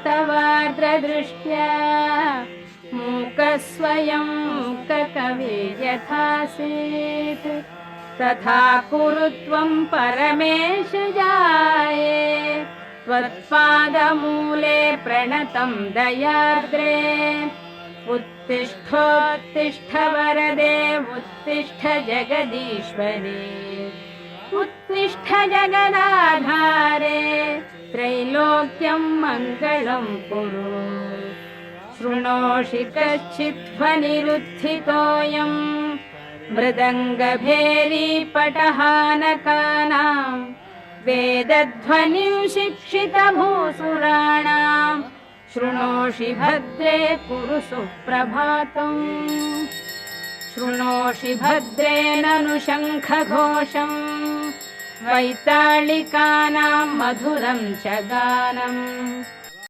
तवार्द्रदृष्ट्या मूकस्वयं मूककविर्यथासीत् तथा कुरु त्वं परमेश जाये त्वत्पादमूले प्रणतं दयार्द्रे उत्तिष्ठोत्तिष्ठ वरदे उत्तिष्ठ जगदीश्वरे उत्तिष्ठ जगदाधारे त्रैलोक्यं मङ्गलं कुरु शृणोषि कश्चिद्ध्वनिरुत्थितोऽयं मृदङ्गभेरीपटहानकानां वेदध्वनिं शिक्षितभूसुराणां शृणोषि भद्रे कुरु सुप्रभातम् शृणोषि भद्रे ननु शङ्खघोषं वैताళिकानां मधुरं च गानम्